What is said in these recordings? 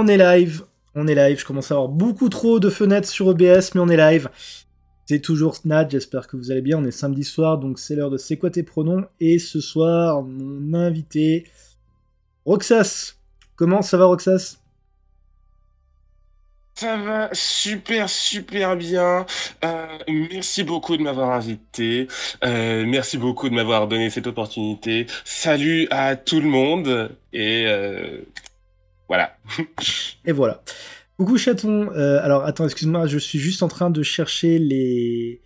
On est live, je commence à avoir beaucoup trop de fenêtres sur OBS, mais on est live. C'est toujours Snat, j'espère que vous allez bien, on est samedi soir, donc c'est l'heure de C'est quoi tes pronoms, et ce soir, mon invité, Roxas. Comment ça va Roxas? Ça va super super bien. Merci beaucoup de m'avoir invité. Merci beaucoup de m'avoir donné cette opportunité. Salut à tout le monde et voilà. Et voilà. Coucou chaton, alors attends, excuse-moi, je suis juste en train de chercher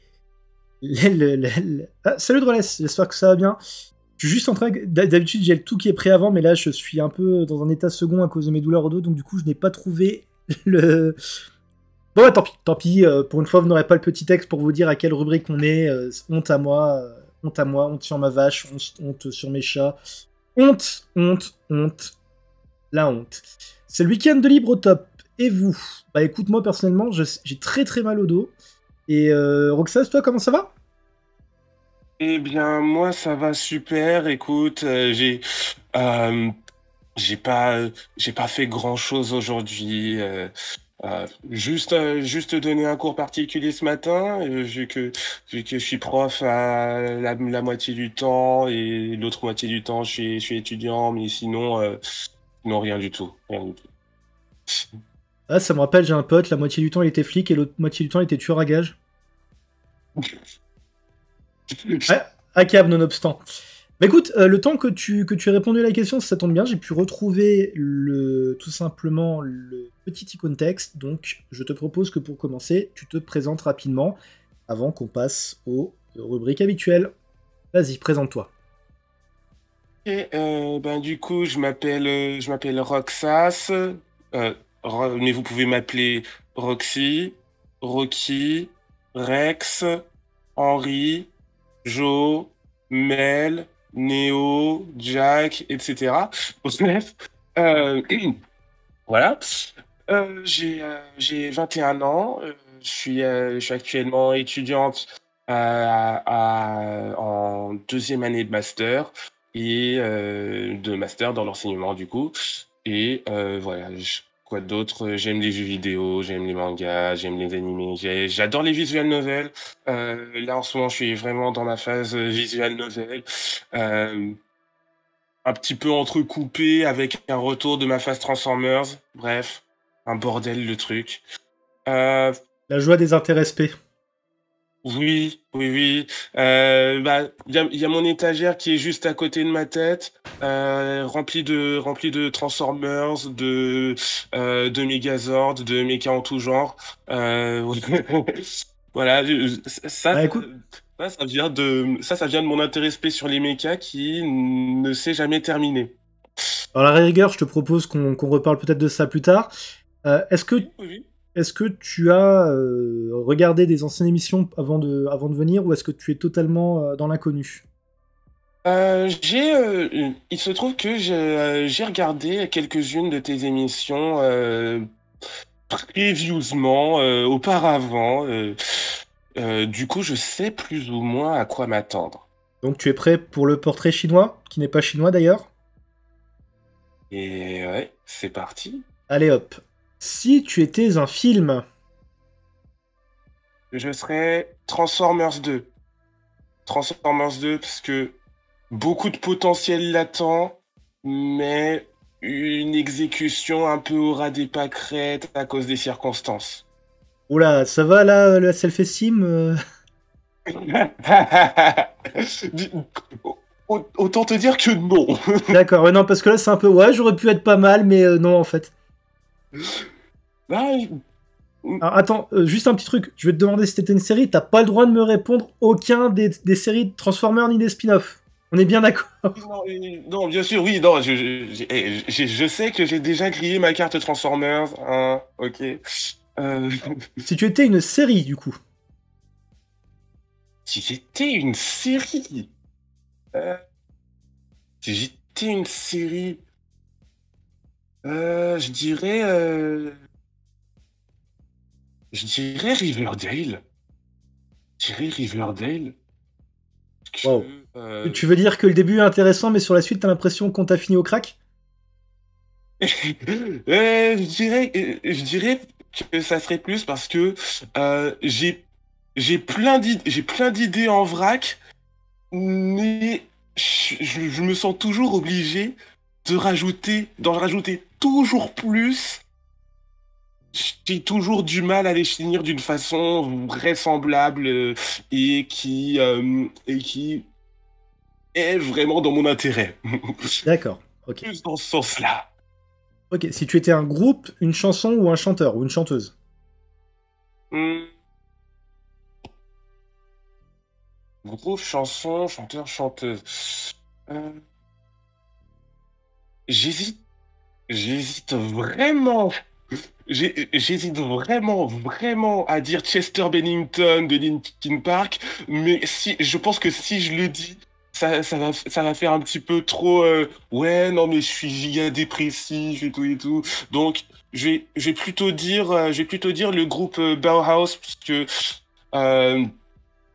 Ah, salut Droless, j'espère que ça va bien. Je suis juste en train. D'habitude, j'ai le tout qui est prêt avant, mais là, je suis un peu dans un état second à cause de mes douleurs au dos, donc du coup, je n'ai pas trouvé le. Bon, bah, tant pis. Pour une fois, vous n'aurez pas le petit texte pour vous dire à quelle rubrique on est. Honte à moi, honte à moi, honte sur ma vache, honte sur mes chats. Honte, honte, honte, la honte. C'est le week-end de libre au top. Et vous? Bah écoute, moi personnellement, j'ai très très mal au dos. Et Roxas, toi, comment ça va? Eh bien moi ça va super. Écoute, euh, j'ai pas j'ai pas fait grand-chose aujourd'hui. Juste donner un cours particulier ce matin, vu que je suis prof à la moitié du temps et l'autre moitié du temps je suis étudiant, mais sinon non, rien du tout, rien du tout. Ah, ça me rappelle, j'ai un pote, la moitié du temps il était flic et l'autre moitié du temps il était tueur à gages. Ah, à câble nonobstant. Bah écoute, le temps que tu aies répondu à la question, ça tombe bien, j'ai pu retrouver tout simplement le petit icône texte, donc je te propose que pour commencer, tu te présentes rapidement avant qu'on passe aux rubriques habituelles. Vas-y, présente-toi. Et ben du coup, je m'appelle Roxas, mais vous pouvez m'appeler Roxy, Rocky, Rex, Henri, Joe, Mel, Néo, Jack, etc. Bref, euh, voilà. J'ai 21 ans. Je suis actuellement étudiante en deuxième année de master et de master dans l'enseignement du coup. Et voilà, quoi d'autre? J'aime les jeux vidéo, j'aime les mangas, j'aime les animés, j'adore les visual novels. Là en ce moment, je suis vraiment dans ma phase visual novel. Euh, un petit peu entrecoupé avec un retour de ma phase Transformers. Bref, un bordel le truc. Euh, La joie des intéressés. oui, oui, oui. Bah, il y a mon étagère qui est juste à côté de ma tête, remplie de Transformers, de Megazord, de mechas en tout genre. Voilà, ça, Bah écoute, ça vient de mon intérêt spé sur les mechas qui ne s'est jamais terminé. à la rigueur, je te propose qu'on reparle peut-être de ça plus tard. Est-ce que Oui, oui, oui. Est-ce que tu as regardé des anciennes émissions avant de venir ou est-ce que tu es totalement dans l'inconnu? Il se trouve que j'ai regardé quelques-unes de tes émissions previously, auparavant. Du coup, je sais plus ou moins à quoi m'attendre. Donc tu es prêt pour le portrait chinois, qui n'est pas chinois d'ailleurs? Et ouais, c'est parti. Allez hop. Si tu étais un film, Je serai Transformers 2. Transformers 2 parce que beaucoup de potentiel latent, mais une exécution un peu au ras des pâquerettes à cause des circonstances. oula, ça va là, la self-esteem Dis- Autant te dire que non. D'accord, ouais, non, parce que là c'est un peu, ouais, j'aurais pu être pas mal, mais non en fait. Ah, Alors attends, juste un petit truc, je vais te demander si c'était une série, t'as pas le droit de me répondre aucun des séries de Transformers ni des spin-offs. On est bien d'accord. non, non, bien sûr, oui, non, je sais que j'ai déjà grillé ma carte Transformers, hein, ok. Euh, Si tu étais une série du coup. si j'étais une série, euh, si j'étais une série, je dirais, Riverdale. Je dirais Riverdale. Wow. Que, Tu veux dire que le début est intéressant, mais sur la suite, t'as l'impression qu'on t'a fini au crack? Je dirais que ça serait plus parce que j'ai plein d'idées en vrac, mais je me sens toujours obligé d'en rajouter toujours plus. J'ai toujours du mal à les finir d'une façon vraisemblable et qui est vraiment dans mon intérêt. D'accord, ok. Plus dans ce sens-là. Ok, si tu étais un groupe, une chanson ou un chanteur ou une chanteuse? Hmm, Groupe, chanson, chanteur, chanteuse. Euh, j'hésite, j'hésite vraiment. J'hésite vraiment, vraiment à dire Chester Bennington de Linkin Park, mais je pense que si je le dis, ça va faire un petit peu trop. Ouais, non, mais je suis giga dépressif et tout et tout. Donc, je vais plutôt dire le groupe Bauhaus euh,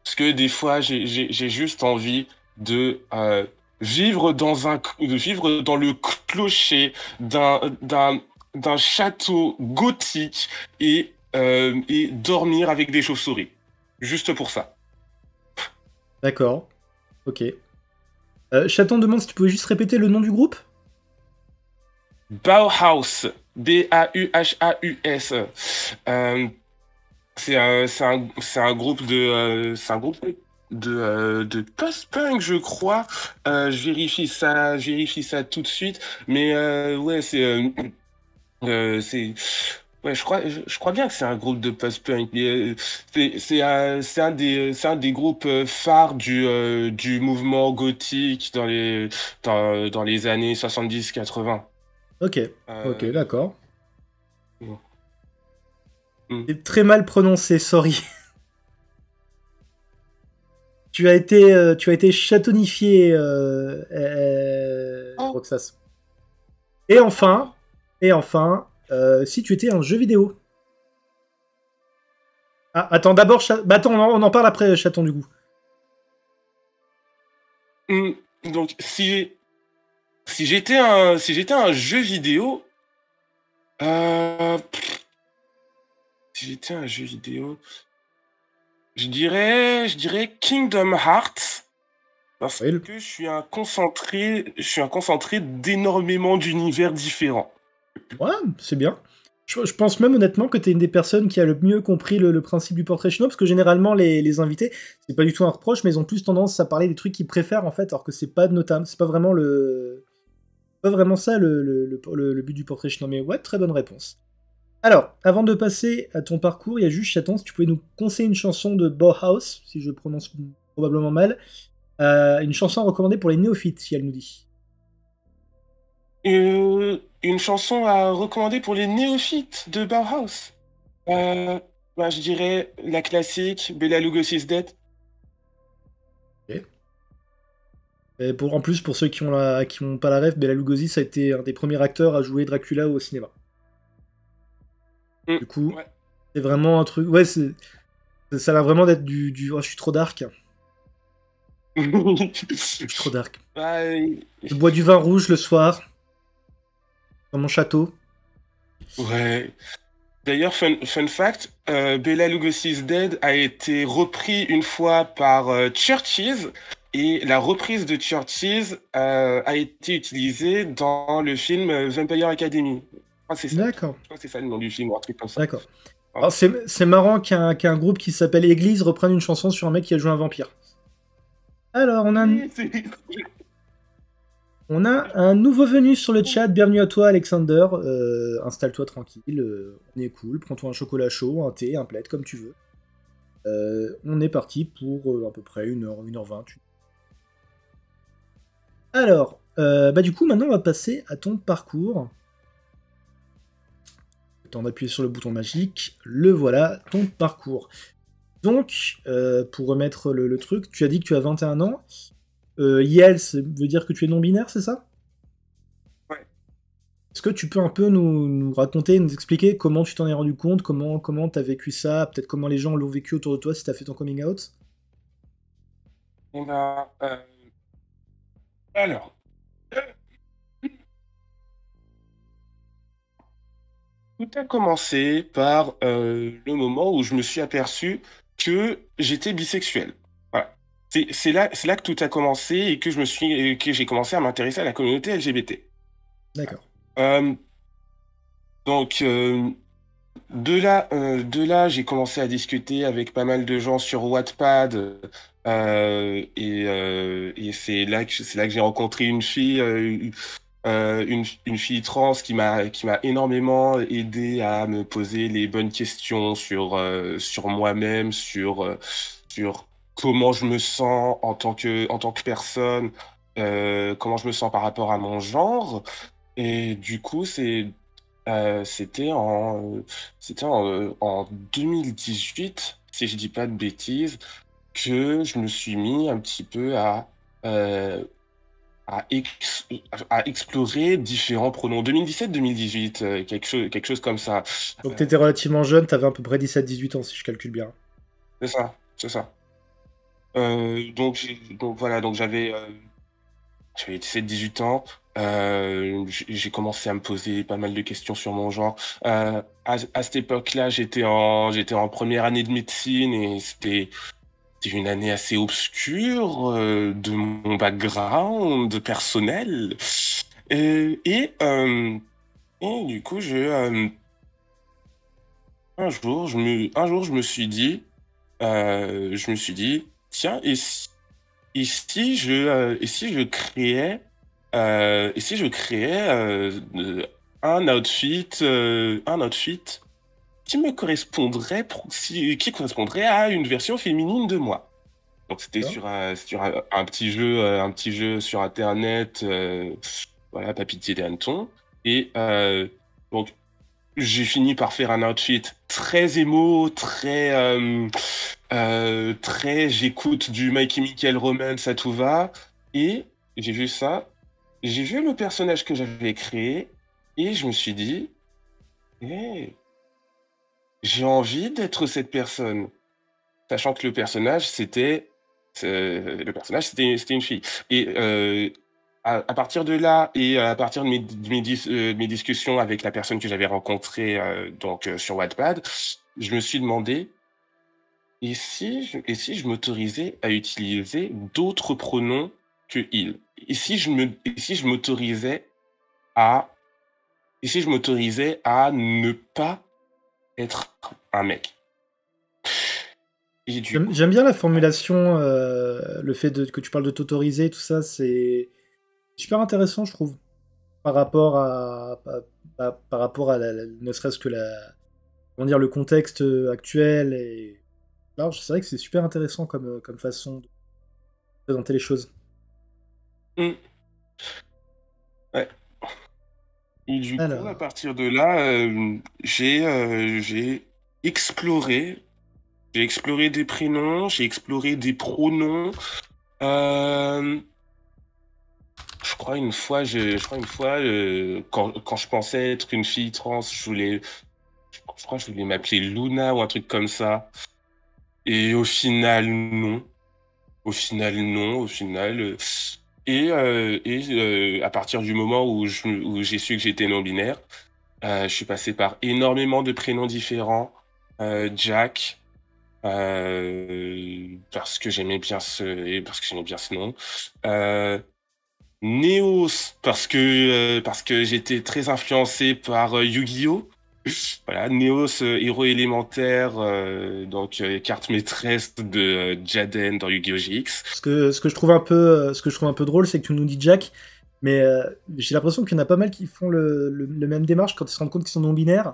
parce que des fois, j'ai juste envie de vivre dans le clocher d'un château gothique et dormir avec des chauves-souris. Juste pour ça. D'accord, ok. Chaton demande si tu pouvais juste répéter le nom du groupe? Bauhaus. Bauhaus. Euh, c'est un groupe de post-punk, je crois. Je vérifie ça tout de suite. Mais ouais, ouais, je crois bien que c'est un groupe de post-punk. Mais, c'est un des groupes phares du mouvement gothique dans les années 70-80. Ok, ok, Euh, d'accord. mm. C'est très mal prononcé, sorry. Tu as été chatonifié, Oh, Roxas. Et enfin, et enfin, si tu étais un jeu vidéo. Ah, attends, d'abord, bah attends, on en parle après, chaton, du coup. mm. Donc, si j'étais un jeu vidéo, si j'étais un jeu vidéo, je dirais Kingdom Hearts parce Oui, que je suis un concentré d'énormément d'univers différents. ouais, c'est bien. Je pense même honnêtement que tu es une des personnes qui a le mieux compris le principe du portrait chinois, parce que généralement, les invités, c'est pas du tout un reproche, mais ils ont plus tendance à parler des trucs qu'ils préfèrent, en fait, alors que c'est pas notable, c'est pas vraiment pas vraiment ça le but du portrait chinois. Mais ouais, très bonne réponse. Alors, avant de passer à ton parcours, il y a juste, Chaton, si tu pouvais nous conseiller une chanson de Bauhaus, si je prononce probablement mal, une chanson recommandée pour les néophytes, si elle nous dit. Une chanson à recommander pour les néophytes de Bauhaus. Euh, Bah, je dirais la classique Bela Lugosi's Dead. Ok. Et en plus, pour ceux qui ont pas la ref, Bela Lugosi, ça a été un des premiers acteurs à jouer Dracula au cinéma. Du coup, Ouais. c'est vraiment un truc. Ouais, ça a l'air vraiment d'être oh, je suis trop dark. Je suis trop dark. Bah, Je bois du vin rouge le soir, dans mon château. ouais. D'ailleurs, fun fact, Bela Lugosi's Dead a été repris une fois par Churches et la reprise de Churches a été utilisée dans le film Vampire Academy. Je crois que c'est ça. D'accord, Je crois que c'est ça le nom du film ou un truc comme ça. d'accord. Voilà. Alors, c'est marrant qu'un groupe qui s'appelle Église reprenne une chanson sur un mec qui a joué un vampire. Alors, Oui, on a un nouveau venu sur le chat. Bienvenue à toi, Alexander. Installe-toi tranquille. On est cool. Prends-toi un chocolat chaud, un thé, un plaid, comme tu veux. On est parti pour à peu près 1h20. Alors, bah du coup, maintenant, on va passer à ton parcours. Le temps d'appuyer sur le bouton magique. Le voilà, ton parcours. Donc, pour remettre le truc, tu as dit que tu as 21 ans. Yel, ça veut dire que tu es non-binaire, c'est ça? ouais. Est-ce que tu peux un peu nous raconter, nous expliquer comment tu t'en es rendu compte, comment t'as vécu ça, peut-être comment les gens l'ont vécu autour de toi si t'as fait ton coming out? On a, alors, Tout a commencé par le moment où je me suis aperçu que j'étais bisexuel. Voilà. C'est là que tout a commencé et que j'ai commencé à m'intéresser à la communauté LGBT. D'accord. Euh, donc de là, j'ai commencé à discuter avec pas mal de gens sur Wattpad et c'est là que j'ai rencontré une fille. Une fille trans qui m'a énormément aidé à me poser les bonnes questions sur moi-même, sur comment je me sens en tant que personne, comment je me sens par rapport à mon genre. Et du coup, c'était en 2018, si je dis pas de bêtises, que je me suis mis un petit peu euh, à, ex- à explorer différents pronoms. 2017-2018, quelque chose comme ça. Donc Euh, t'étais relativement jeune, t'avais à peu près 17-18 ans si je calcule bien. c'est ça, c'est ça. Donc voilà, j'avais 17-18 ans. J'ai commencé à me poser pas mal de questions sur mon genre. À cette époque-là, j'étais en première année de médecine et c'était une année assez obscure de mon background personnel. Euh, et, euh, Et du coup, un jour, je me suis dit, tiens, et si je créais un outfit qui me correspondrait, qui correspondrait à une version féminine de moi. Donc c'était D'accord. sur un petit jeu sur Internet, voilà, pas pitié des hannetons. Et donc j'ai fini par faire un outfit très émo, très j'écoute du My Chemical Romance à tout va. Et j'ai vu ça, j'ai vu le personnage que j'avais créé et je me suis dit, eh, j'ai envie d'être cette personne. Sachant que c'était une fille. Et à partir de là et à partir de mes discussions avec la personne que j'avais rencontrée sur Wattpad, je me suis demandé et si je m'autorisais à utiliser d'autres pronoms que il? Et si je m'autorisais à et si je m'autorisais à ne pas être un mec? Et du J'aime coup, bien la formulation, le fait que tu parles de t'autoriser, tout ça, c'est super intéressant, je trouve, par rapport par rapport à ne serait-ce que comment dire, le contexte actuel et large. C'est vrai que c'est super intéressant comme façon de présenter les choses. mmh, ouais. Et du coup, à Alors, partir de là, exploré, j'ai exploré des prénoms, j'ai exploré des pronoms. Euh, je crois une fois, quand je pensais être une fille trans, je crois que je voulais m'appeler Luna ou un truc comme ça. Et au final, non. Au final, non. Au final, à partir du moment où j'ai su que j'étais non-binaire, je suis passé par énormément de prénoms différents. Jack, parce que j'aimais bien ce nom. Euh, Neos, parce que j'étais très influencé par Yu-Gi-Oh! Voilà, Neos, héros élémentaire, carte maîtresse de Jaden dans Yu-Gi-Oh! GX. ce que je trouve un peu, ce que je trouve un peu drôle, c'est que tu nous dis Jack, mais j'ai l'impression qu'il y en a pas mal qui font le même démarche quand ils se rendent compte qu'ils sont non-binaires.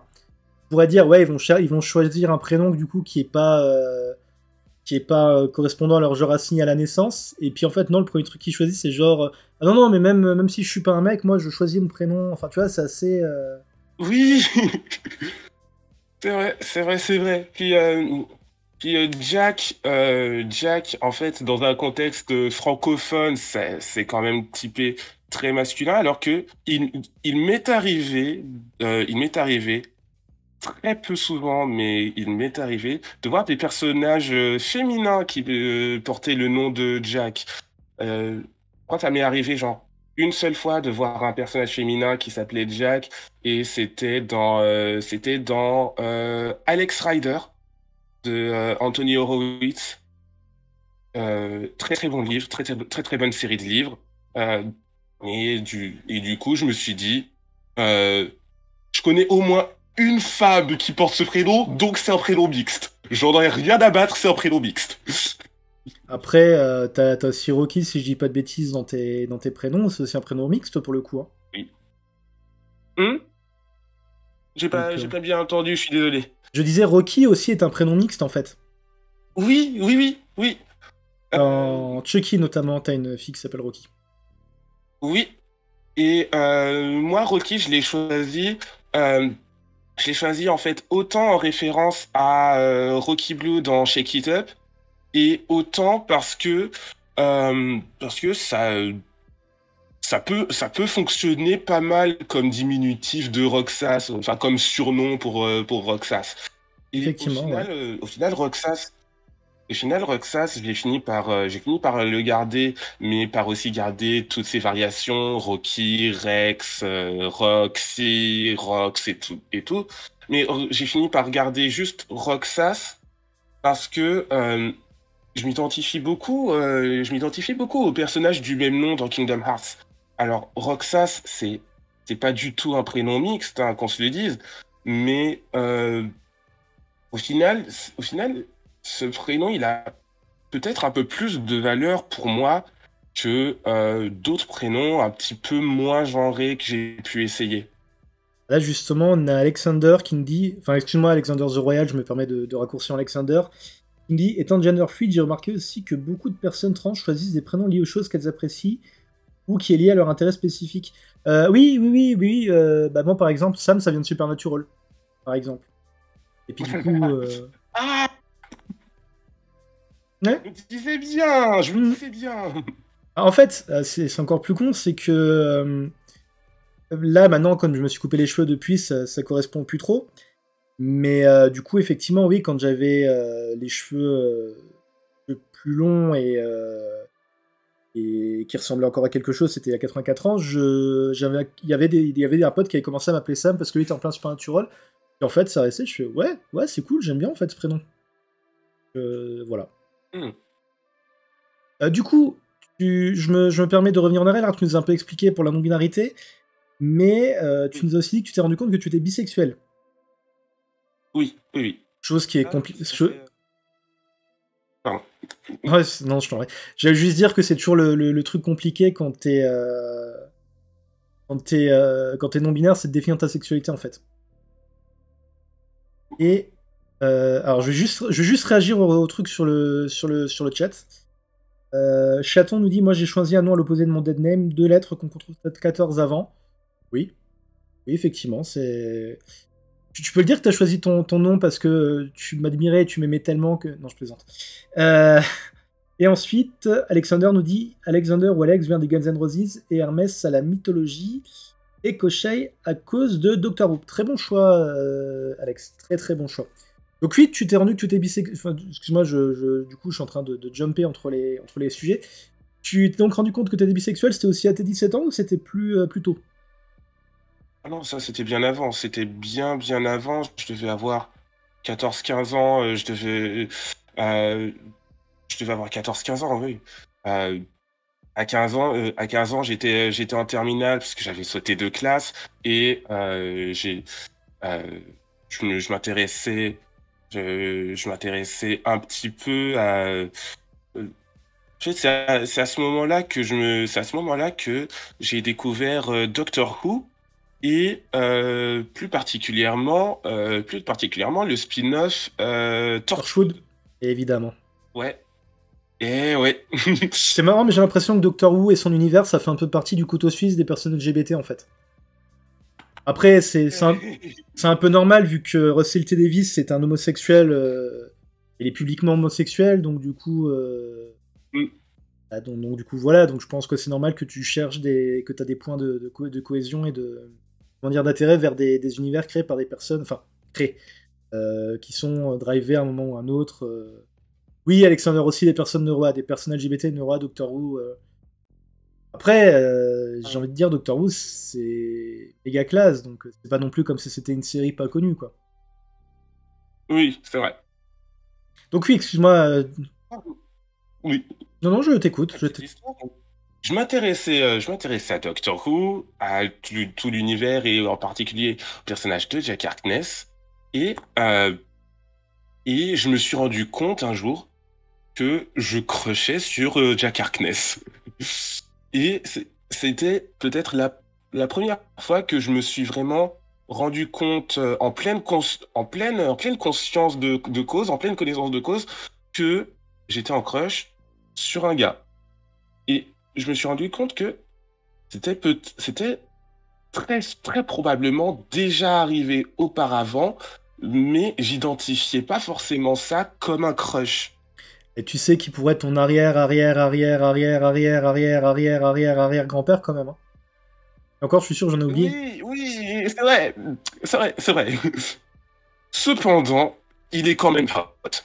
On pourrait dire, ouais, ils vont choisir un prénom du coup qui est pas correspondant à leur genre assigné à la naissance. Et puis en fait, non, le premier truc qu'ils choisissent, c'est genre, ah non, non, mais même si je suis pas un mec, moi je choisis mon prénom. Enfin, tu vois, c'est assez. Oui, c'est vrai, c'est vrai, c'est vrai. Jack, en fait, dans un contexte francophone, c'est quand même typé très masculin, alors que il m'est arrivé très peu souvent, mais il m'est arrivé de voir des personnages féminins qui portaient le nom de Jack. Je crois que ça m'est arrivé, genre. une seule fois de voir un personnage féminin qui s'appelait Jack, et c'était dans Alex Rider de Anthony Horowitz. Très très bon livre, très très, très très bonne série de livres. Euh, et du coup, je me suis dit, euh, je connais au moins une femme qui porte ce prénom, donc c'est un prénom mixte. J'en ai rien à battre, c'est un prénom mixte. Après, t'as aussi Rocky, si je dis pas de bêtises, dans tes prénoms, c'est aussi un prénom mixte pour le coup, hein. Oui. Hmm. Donc, J'ai pas bien entendu, je suis désolé. je disais Rocky aussi est un prénom mixte en fait. Oui, oui, oui, oui. Euh, Dans Chucky notamment, t'as une fille qui s'appelle Rocky. oui. Et moi, Rocky, euh, je l'ai choisi en fait autant en référence à Rocky Blue dans Shake It Up, et autant parce que ça peut fonctionner pas mal comme diminutif de Roxas, enfin comme surnom pour Roxas. Et Effectivement, ouais. au final, Roxas, j'ai fini par le garder, mais par aussi garder toutes ses variations, Rocky, Rex, Roxy, Rox et tout. Mais j'ai fini par garder juste Roxas parce que je m'identifie beaucoup au personnage du même nom dans Kingdom Hearts. Alors, Roxas, c'est pas du tout un prénom mixte, hein, qu'on se le dise, mais au final, au final, ce prénom, il a peut-être un peu plus de valeur pour moi que d'autres prénoms un petit peu moins genrés que j'ai pu essayer. Là justement, on a Alexander qui me dit, enfin excuse-moi Alexander The Royal, je me permets de raccourcir Alexander, qui me dit, étant gender fluid, j'ai remarqué aussi que beaucoup de personnes trans choisissent des prénoms liés aux choses qu'elles apprécient ou qui est lié à leur intérêt spécifique. Oui, oui, oui, oui. Bah moi par exemple, Sam, ça vient de Supernatural, par exemple. Et puis du coup, Ah, ouais. je me Hmm. disais bien. En fait, c'est encore plus con, c'est que là maintenant, comme je me suis coupé les cheveux depuis, ça correspond plus trop. Mais du coup, effectivement, oui, quand j'avais les cheveux plus longs et qui ressemblaient encore à quelque chose, c'était il y a 84 ans, il y avait un pote qui avait commencé à m'appeler Sam parce que lui était en plein Supernatural. Et en fait, ça restait, je fais ouais, ouais, c'est cool, j'aime bien en fait ce prénom. Voilà. Hmm. Du coup, je me permets de revenir en arrière, alors que tu nous as un peu expliqué pour la non-binarité, mais tu nous as aussi dit que tu t'es rendu compte que tu étais bisexuel. Oui, oui, oui. Chose qui est Ah, compliquée. ça fait... Pardon. Ouais, non, je t'en prie. J'allais juste dire que c'est toujours le truc compliqué quand t'es non-binaire, c'est de définir ta sexualité en fait. Et alors je vais juste réagir au truc sur le chat. Chaton nous dit, moi j'ai choisi un nom à l'opposé de mon dead name, 2 lettres qu'on retrouve peut-être 14 avant. Oui, oui, effectivement, c'est. Tu peux le dire que tu as choisi ton nom parce que tu m'admirais et tu m'aimais tellement que. Non, je plaisante. Euh, Et ensuite, Alexander nous dit, Alexander ou Alex vient des Guns N' Roses et Hermès à la mythologie et Koshei à cause de Doctor Who. Très bon choix, Alex. Très très bon choix. Donc oui, tu t'es rendu que tu étais bisexuel. Enfin, excuse-moi, du coup, je suis en train de jumper entre les sujets. Tu t'es donc rendu compte que tu étais bisexuel, c'était aussi à tes 17 ans ou c'était plus tôt? Ah non, ça c'était bien avant, c'était bien bien avant. Je devais avoir 14 15 ans, euh, je devais avoir 14 15 ans, oui. Euh, à 15 ans, j'étais en terminale parce que j'avais sauté 2 classes, et euh, je m'intéressais, je m'intéressais un petit peu à. En fait, c'est à ce moment-là c'est à ce moment-là que j'ai découvert Doctor Who, et plus particulièrement le spin-off Torchwood, Torchwood. évidemment. Ouais. Et ouais. C'est marrant, mais j'ai l'impression que Doctor Who et son univers, ça fait un peu partie du couteau suisse des personnes LGBT en fait. Après, c'est un peu normal vu que Russell T. Davies c'est un homosexuel, il est publiquement homosexuel, donc du coup, Mm. donc, du coup voilà, donc je pense que c'est normal que tu cherches que tu as des points de cohésion et comment dire, d'intérêt vers des univers créés par des personnes, enfin créés, qui sont drivés à un moment ou à un autre. Oui, Alexander aussi, des personnes LGBT, Neuro, Doctor Who. Après, j'ai envie de dire, Doctor Who, c'est méga classe, donc c'est pas non plus comme si c'était une série pas connue, quoi. Oui, c'est vrai. Donc oui, excuse-moi. Oui, Non, non, je t'écoute. la petite histoire. Je m'intéressais à Doctor Who, à tout l'univers et en particulier au personnage de Jack Harkness. Et, euh, et je me suis rendu compte un jour que je crushais sur Jack Harkness. Et c'était peut-être la première fois que je me suis vraiment rendu compte en pleine conscience de cause, en pleine connaissance de cause, que j'étais en crush sur un gars. Et je me suis rendu compte que c'était très probablement déjà arrivé auparavant, mais j'identifiais pas forcément ça comme un crush. Et tu sais qui pourrait être ton arrière, arrière, arrière, arrière, arrière, arrière, arrière, arrière, arrière grand-père quand même. Hein. Et encore, je suis sûr, j'en ai oublié. Oui, oui, c'est vrai, c'est vrai, c'est vrai. Cependant, il est quand même hot.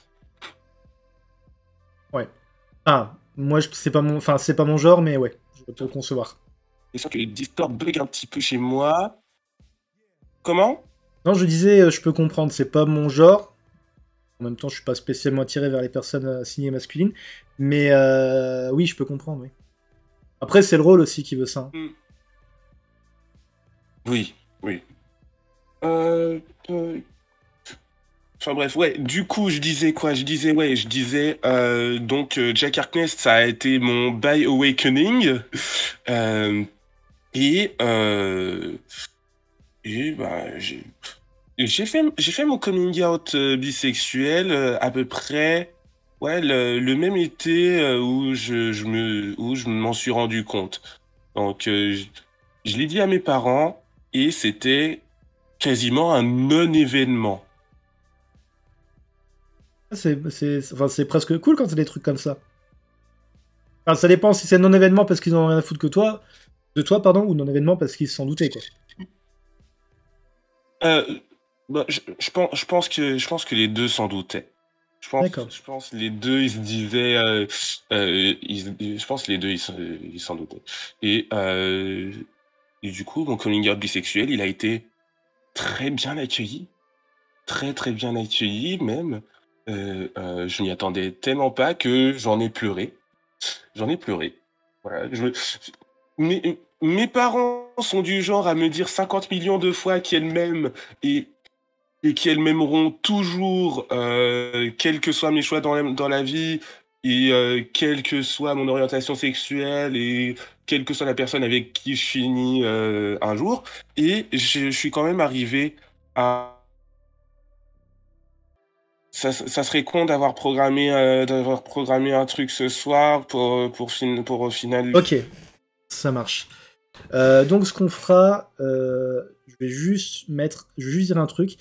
Ouais. Ah, moi, c'est pas mon, enfin, c'est pas mon genre, mais ouais, je peux le concevoir. C'est sûr que le Discord bug un petit peu chez moi. Comment? Non, je disais, je peux comprendre, c'est pas mon genre. En même temps, je suis pas spécialement attiré vers les personnes assignées masculines, mais oui, je peux comprendre. Oui. Après, c'est le rôle aussi qui veut ça. Hein. Hmm. Oui, oui. Euh, euh, Enfin bref, ouais, du coup, je disais quoi? Jack Harkness, ça a été mon by awakening. Euh, et, euh, et bah, j'ai fait mon coming out bisexuel à peu près, ouais, le même été où je m'en suis rendu compte. Donc, je l'ai dit à mes parents et c'était quasiment un non-événement. Enfin, c'est presque cool quand c'est des trucs comme ça. Enfin, ça dépend si c'est non-événement parce qu'ils en ont rien à foutre de toi, pardon, ou non-événement parce qu'ils s'en doutaient, quoi. Euh, Bah, je pense que les deux s'en doutaient. D'accord. Je pense les deux ils se disaient, je pense les deux ils s'en doutaient. Et, euh, et du coup, mon coming out bisexuel, il a été très bien accueilli, très bien accueilli même. Je m'y attendais tellement pas que j'en ai pleuré. J'en ai pleuré. Voilà, mes parents sont du genre à me dire 50 millions de fois qu'elles m'aiment et et qu'elles m'aimeront toujours, quels que soient mes choix dans la vie, et quelle que soit mon orientation sexuelle, et quelle que soit la personne avec qui je finis un jour. Et je suis quand même arrivé à... Ça serait con d'avoir programmé un truc ce soir pour au final... Ok, ça marche. Donc, ce qu'on fera, je vais juste dire un truc.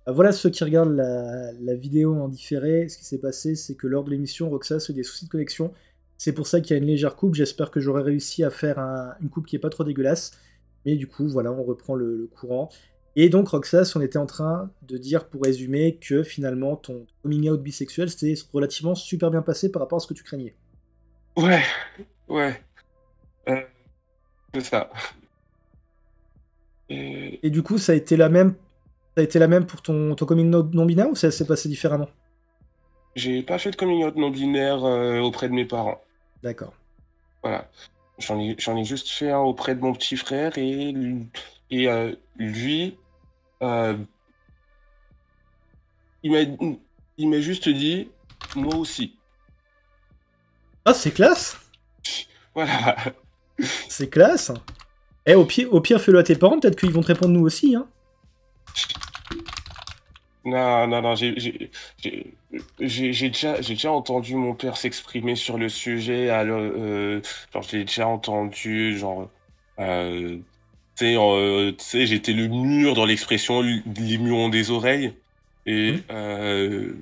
Voilà ceux qui regardent la vidéo en différé. Ce qui s'est passé, c'est que lors de l'émission, Roxas a eu des soucis de connexion. C'est pour ça qu'il y a une légère coupe. J'espère que j'aurai réussi à faire une coupe qui est pas trop dégueulasse. Mais du coup, voilà, on reprend le courant. Et donc, Roxas, on était en train de dire, pour résumer, que finalement, ton coming out bisexuel, c'était relativement super bien passé par rapport à ce que tu craignais. Ouais, ouais, euh, c'est ça. Et Et du coup, ça a été la même pour ton coming out non-binaire ou ça s'est passé différemment? j'ai pas fait de coming out non binaire auprès de mes parents. D'accord. Voilà. J'en ai juste fait un auprès de mon petit frère lui, euh, il m'a, il m'a juste dit, moi aussi. Ah, c'est classe! Voilà. C'est classe! Eh, au pire, fais-le à tes parents, peut-être qu'ils vont te répondre nous aussi, hein. Non, non, non, j'ai déjà entendu mon père s'exprimer sur le sujet. Genre, j'ai déjà entendu, genre, tu sais, j'étais le mur dans l'expression, les murs ont des oreilles. Hmm. Et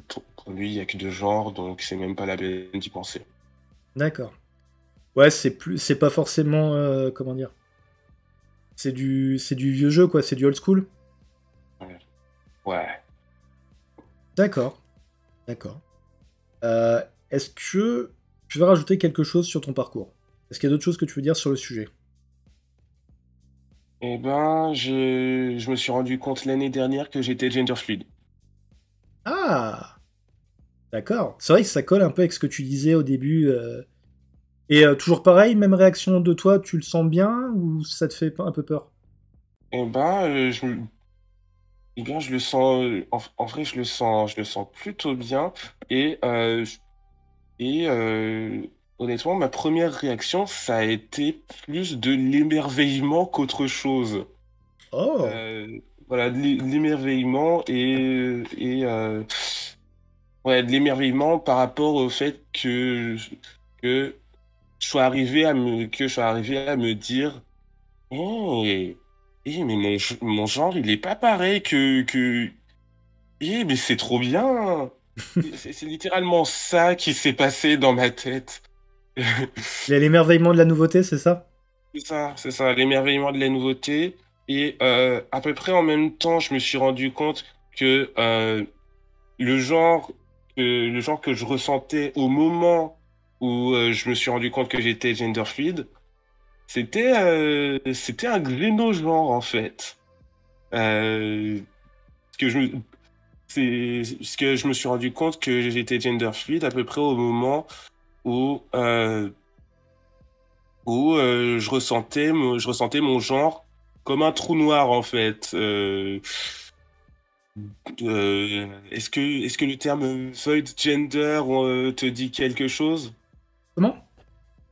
pour lui, il y a que deux genres, donc c'est même pas la peine d'y penser. D'accord. Ouais, c'est pas forcément, comment dire, c'est du vieux jeu, quoi, c'est du old school. Ouais. Ouais. D'accord, d'accord. Est-ce que tu veux rajouter quelque chose sur ton parcours? Est-ce qu'il y a d'autres choses que tu veux dire sur le sujet? Eh ben, je me suis rendu compte l'année dernière que j'étais gender fluid. Ah! D'accord. C'est vrai que ça colle un peu avec ce que tu disais au début. Toujours pareil, même réaction de toi, tu le sens bien ou ça te fait un peu peur? Eh ben, eh bien, je le sens, en vrai, je le sens plutôt bien et et honnêtement, ma première réaction, ça a été plus de l'émerveillement qu'autre chose. Oh! Voilà, de l'émerveillement ouais, de l'émerveillement par rapport au fait que je sois arrivé à me dire: «Eh! Mais mon genre, il est pas pareil que mais c'est trop bien!» C'est littéralement ça qui s'est passé dans ma tête. Il y a l'émerveillement de la nouveauté, c'est ça? C'est ça, l'émerveillement de la nouveauté et à peu près en même temps, je me suis rendu compte que, le genre le genre que je ressentais au moment où, je me suis rendu compte que j'étais gender fluid, c'était un xénogenre, en fait. Ce que je me c'est ce que je me suis rendu compte que j'étais gender fluid à peu près au moment où, je ressentais mon genre comme un trou noir, en fait. Est-ce que le terme void gender, te dit quelque chose? Comment?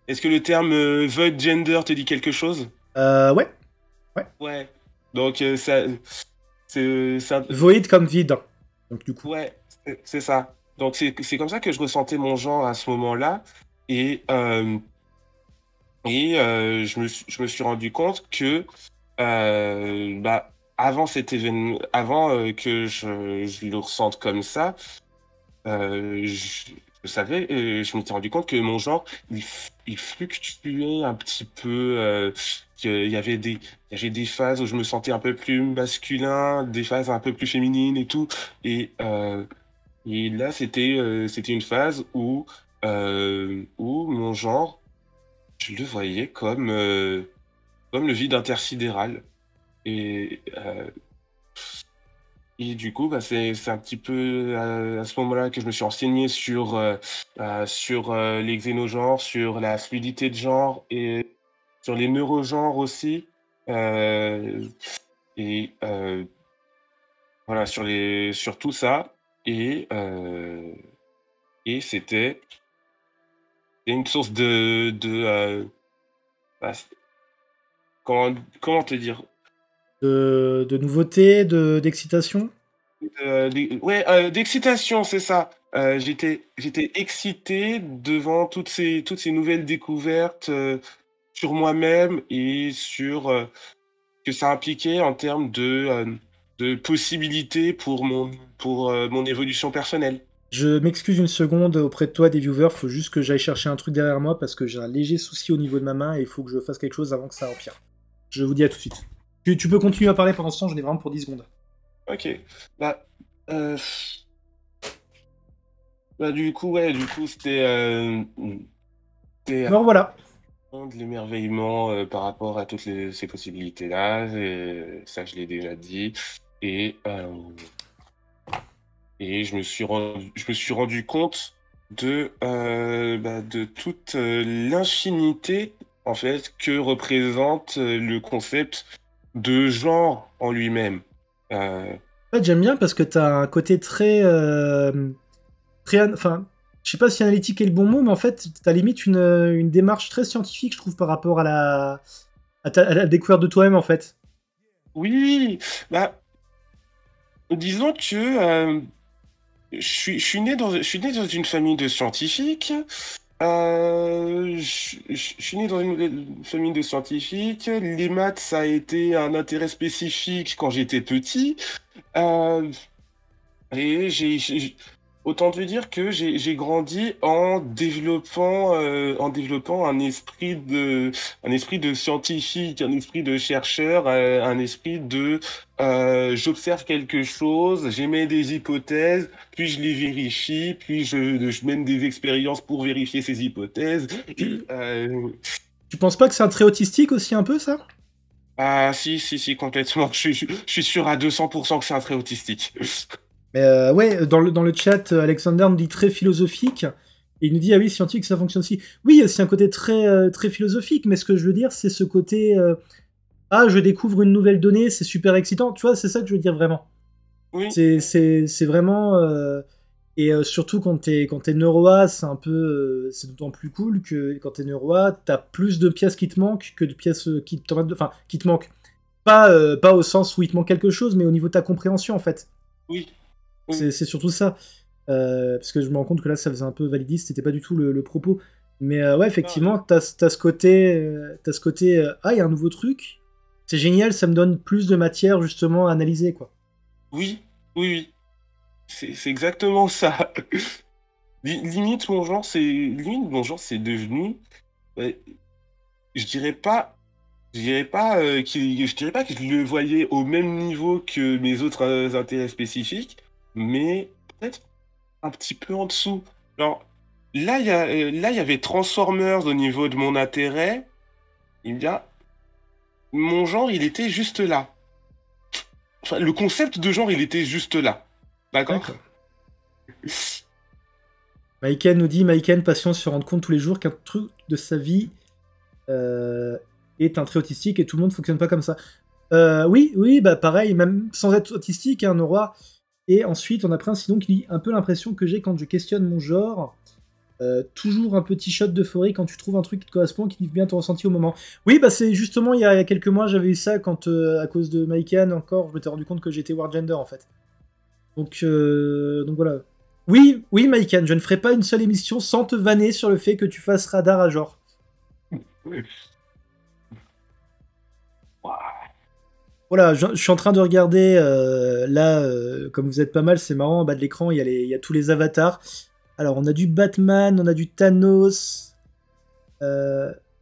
Est-ce que le terme void gender te dit quelque chose? Ouais, ouais. Ouais. Donc ça, c'est Void comme vide. Donc du coup. ouais, c'est ça. Donc c'est comme ça que je ressentais mon genre à ce moment-là et je me suis rendu compte que bah, avant cet événement, avant que je le ressente comme ça, je savais, je m'étais rendu compte que mon genre, il fluctuait un petit peu, qu'il y avait il y avait des phases où je me sentais un peu plus masculin, des phases un peu plus féminines et tout. Et là, c'était une phase où mon genre, je le voyais comme le vide intersidéral. Et, et du coup, bah, c'est un petit peu à ce moment-là que je me suis renseigné sur les xénogenres, sur la fluidité de genre et sur les neurogenres aussi. Euh, et voilà, sur tout ça. Et, euh, et c'était une source bah, comment te dire? De nouveauté, d'excitation? Ouais, d'excitation, c'est ça. J'étais excité devant toutes ces nouvelles découvertes, sur moi-même et sur, ce que ça impliquait en termes de possibilités pour, mon évolution personnelle. Je m'excuse une seconde auprès de toi, des viewers, faut juste que j'aille chercher un truc derrière moi parce que j'ai un léger souci au niveau de ma main et il faut que je fasse quelque chose avant que ça empire. Je vous dis à tout de suite. Tu peux continuer à parler pendant ce temps, j'en ai vraiment pour 10 secondes. OK. Bah, heu, bah, du coup, ouais, du coup, c'était Me revoilà. de l'émerveillement, par rapport à toutes ces possibilités-là et ça, je l'ai déjà dit et je me suis rendu compte bah, de toute, l'infinité, en fait, que représente, le concept de genre en lui-même. Heu, En fait, j'aime bien parce que t'as un côté très, enfin, je sais pas si analytique est le bon mot, mais en fait, t'as limite une démarche très scientifique, je trouve, par rapport à à la découverte de toi-même, en fait. oui, bah, disons que, je suis né dans une famille de scientifiques. Je suis né dans une famille de scientifiques. Les maths, ça a été un intérêt spécifique quand j'étais petit. Heu et autant te dire que j'ai grandi en développant un esprit de scientifique, un esprit de chercheur, un esprit de, j'observe quelque chose, j'émets des hypothèses, puis je les vérifie, puis je mène des expériences pour vérifier ces hypothèses et Tu- Tu penses pas que c'est un trait autistique aussi un peu, ça? Ah, si, complètement. Je suis sûr à 200% que c'est un trait autistique. Mais ouais, dans le chat, Alexander nous dit très philosophique. Et il nous dit, ah oui, scientifique, ça fonctionne aussi. Oui, c'est un côté très philosophique, mais ce que je veux dire, c'est ce côté, ah, je découvre une nouvelle donnée, c'est super excitant. Tu vois, c'est ça que je veux dire vraiment. Oui, C'est vraiment... et surtout quand t'es neuroa, c'est un peu... c'est d'autant plus cool que quand t'es neuroa, t'as plus de pièces qui te manquent que de pièces enfin, qui te manquent. Pas au sens où il te manque quelque chose, mais au niveau de ta compréhension, en fait. oui, oui. C'est surtout ça. Parce que je me rends compte que là, ça faisait un peu validiste, c'était pas du tout le propos. Mais ouais, Non, effectivement, t'as ce côté... ah, il y a un nouveau truc. C'est génial, ça me donne plus de matière, justement, à analyser, quoi. oui, oui. C'est exactement ça. Limite, mon genre, c'est devenu. Ouais, je dirais pas. Je dirais pas que je le voyais au même niveau que mes autres intérêts spécifiques, mais peut-être un petit peu en dessous. Alors, là, il y avait Transformers au niveau de mon intérêt. Il y a mon genre, il était juste là. Enfin, le concept de genre, il était juste là. D'accord? D'accord. Maiken nous dit, Maiken, patient se rendre compte tous les jours qu'un truc de sa vie est un trait autistique et tout le monde fonctionne pas comme ça. Oui, bah pareil, même sans être autistique, un aura. Et ensuite, on a Prince sinon qui dit un peu l'impression que j'ai quand je questionne mon genre. Toujours un petit shot d'euphorie quand tu trouves un truc qui te correspond, qui livre bien ton ressenti au moment. Oui, bah c'est justement il y a quelques mois, j'avais eu ça quand, à cause de Maiken encore, je m'étais rendu compte que j'étais Wargender en fait. Donc voilà. Oui, Maiken, je ne ferai pas une seule émission sans te vanner sur le fait que tu fasses radar à genre. Voilà, je suis en train de regarder, là, comme vous êtes pas mal, c'est marrant, en bas de l'écran, il y a tous les avatars. Alors, on a du Batman, on a du Thanos.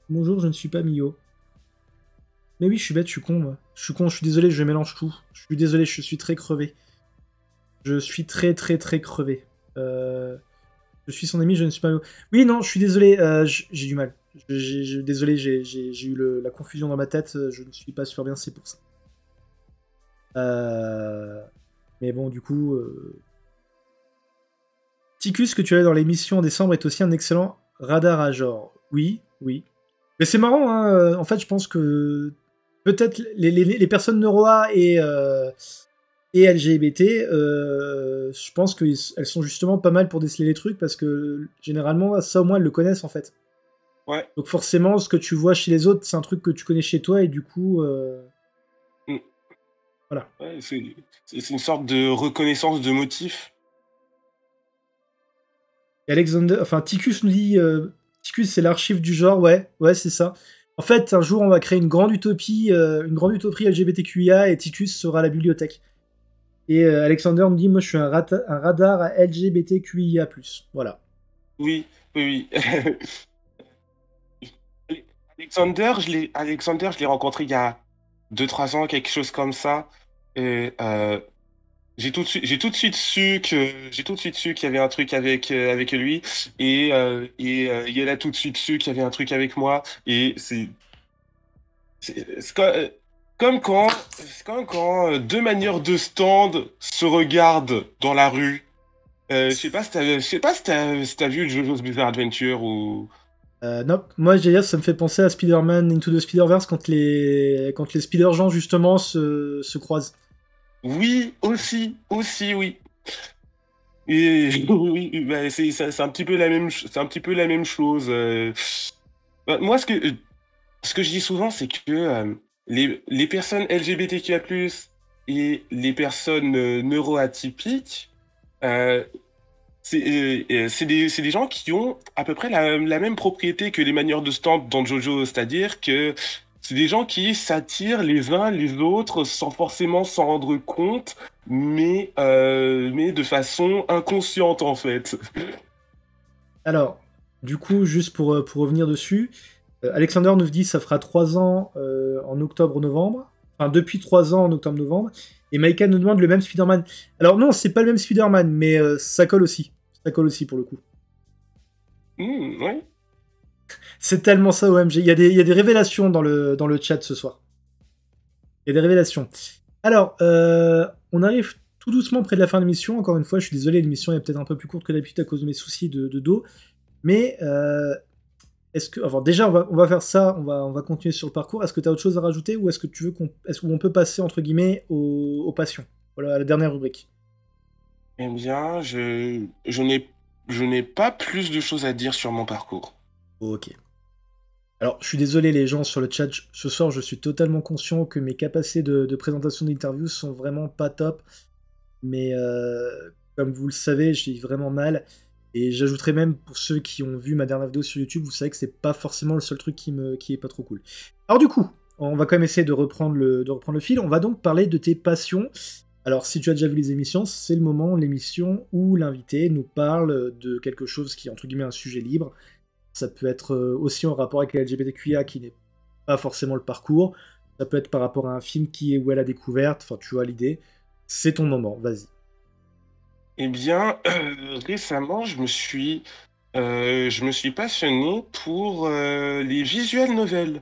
Bonjour, je ne suis pas Mio. Mais oui, je suis bête, je suis con, moi. Je suis con, je suis désolé, je mélange tout. Je suis désolé, je suis très crevé. Je suis très crevé. Je suis son ami, je ne suis pas Mio. Oui, non, je suis désolé, j'ai du mal. Désolé, j'ai eu la confusion dans ma tête, je ne suis pas super bien, c'est pour ça. Mais bon, du coup... Ticus, que tu as dans l'émission en décembre, est aussi un excellent radar à genre. Oui. Mais c'est marrant, hein. En fait, je pense que peut-être les personnes neuroa et LGBT, je pense qu'elles sont justement pas mal pour déceler les trucs parce que généralement, ça au moins, elles le connaissent en fait. Ouais. Donc forcément, ce que tu vois chez les autres, c'est un truc que tu connais chez toi et du coup... Voilà. Ouais, c'est une sorte de reconnaissance de motif. Et Alexander, enfin Ticus nous dit, Ticus c'est l'archive du genre, ouais, c'est ça. En fait, un jour on va créer une grande utopie LGBTQIA et Ticus sera la bibliothèque. Et Alexander me dit, moi je suis un radar à LGBTQIA+. Voilà. Oui. Alexander, je l'ai rencontré il y a 2-3 ans, quelque chose comme ça. Et j'ai tout de suite su qu'il y avait un truc avec lui il a tout de suite su qu'il y avait un truc avec moi et c'est comme quand deux manières de stand se regardent dans la rue. Je sais pas si t'as vu JoJo's Bizarre Adventure ou... Non, moi d'ailleurs ça me fait penser à Spider-Man Into the Spider-Verse quand les Spider-Gens justement se croisent. Oui, oui. Et oui, bah, c'est un petit peu la même, c'est un petit peu la même chose. Bah, moi, ce que je dis souvent, c'est que les personnes LGBTQIA+, et les personnes neuroatypiques, euh, c'est des gens qui ont à peu près la même propriété que les manières de stand dans Jojo, c'est-à-dire que c'est des gens qui s'attirent les uns les autres sans forcément s'en rendre compte, mais de façon inconsciente en fait. Alors, du coup, juste pour revenir dessus, Alexander nous dit ça fera 3 ans en octobre-novembre. Enfin, depuis 3 ans en octobre-novembre. Et Maïka nous demande le même Spider-Man. Alors non, c'est pas le même Spider-Man, mais ça colle aussi. Ça colle aussi pour le coup. Ouais. C'est tellement ça, OMG. Il y a des révélations dans le chat ce soir. Il y a des révélations. Alors, on arrive tout doucement près de la fin de l'émission. Encore une fois, je suis désolé, l'émission est peut-être un peu plus courte que d'habitude à cause de mes soucis de dos. Mais est-ce que, enfin, déjà, on va faire ça, on va continuer sur le parcours. Est-ce que tu as autre chose à rajouter ou est-ce que tu veux qu'on peut passer entre guillemets aux passions? Voilà, à la dernière rubrique. Eh bien, je n'ai pas plus de choses à dire sur mon parcours. Ok. Alors, je suis désolé les gens sur le chat, ce soir je suis totalement conscient que mes capacités de présentation d'interview sont vraiment pas top, mais comme vous le savez, je vis vraiment mal, et j'ajouterai même pour ceux qui ont vu ma dernière vidéo sur YouTube, vous savez que c'est pas forcément le seul truc qui est pas trop cool. Alors du coup, on va quand même essayer de reprendre le fil, on va donc parler de tes passions. Alors si tu as déjà vu les émissions, c'est le moment, l'émission où l'invité nous parle de quelque chose qui est entre guillemets un sujet libre. Ça peut être aussi en rapport avec la LGBTQIA qui n'est pas forcément le parcours. Ça peut être par rapport à un film qui est où elle a découverte. Enfin, tu vois l'idée. C'est ton moment, vas-y. Eh bien, récemment, je me suis passionné pour les visual novels.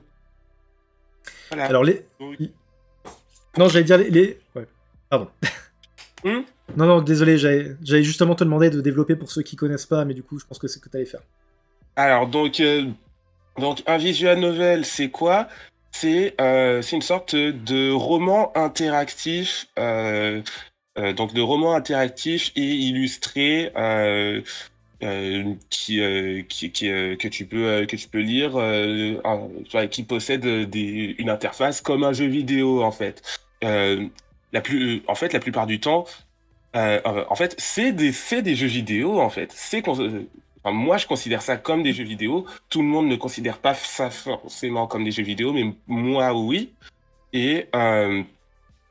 Voilà. Alors, Donc, non, j'allais dire Ouais, pardon. hmm Non, désolé, j'allais justement te demander de développer pour ceux qui connaissent pas, mais du coup, je pense que c'est ce que tu allais faire. Alors, donc, un visual novel, c'est quoi? C'est une sorte de roman interactif, donc de roman interactif et illustré que tu peux lire, qui possède une interface comme un jeu vidéo en fait. En fait, la plupart du temps, en fait, c'est des jeux vidéo en fait. Enfin, moi, je considère ça comme des jeux vidéo. Tout le monde ne considère pas ça forcément comme des jeux vidéo, mais moi, oui. Et, euh,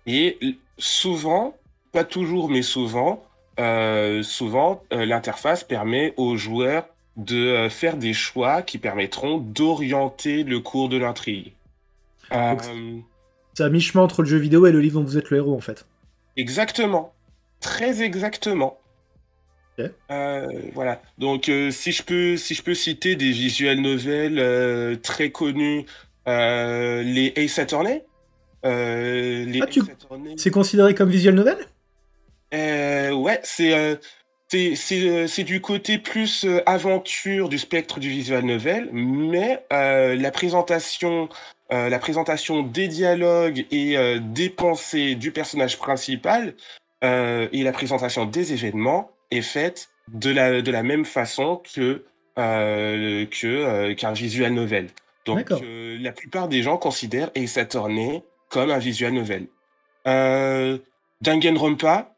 et souvent, pas toujours, mais souvent, l'interface permet aux joueurs de faire des choix qui permettront d'orienter le cours de l'intrigue. Donc, Euh, c'est à mi-chemin entre le jeu vidéo et le livre dont vous êtes le héros, en fait. Exactement, très exactement. Ok. Voilà. Donc, si je peux citer des visual novels très connus, les Ace Attorney. Les Ah, Ace Attorney. c'est considéré comme visual novel? Ouais, c'est du côté plus aventure du spectre du visual novel, mais la présentation des dialogues et des pensées du personnage principal et la présentation des événements est faite de la même façon qu'un visual novel. Donc, D'accord. la plupart des gens considèrent Ace Attorney comme un visual novel. Euh, Danganronpa,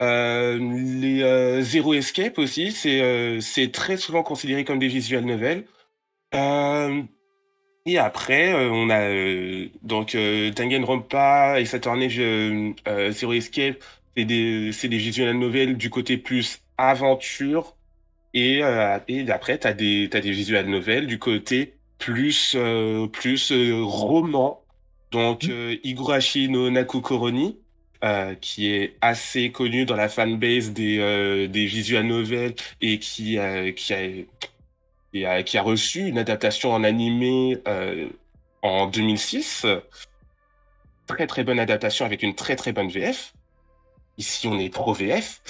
les Zero Escape aussi, c'est très souvent considéré comme des visual novels. Euh, et après, on a donc Danganronpa et Saturn Zero Escape, c'est des visual novels du côté plus aventure. Et après, t'as des visual novels du côté plus roman. Donc, Hmm. Higurashi no Nakukoroni, qui est assez connu dans la fanbase des visual novels et qui a reçu une adaptation en animé en 2006. Très très bonne adaptation avec une très très bonne VF. Ici, on est pro VF.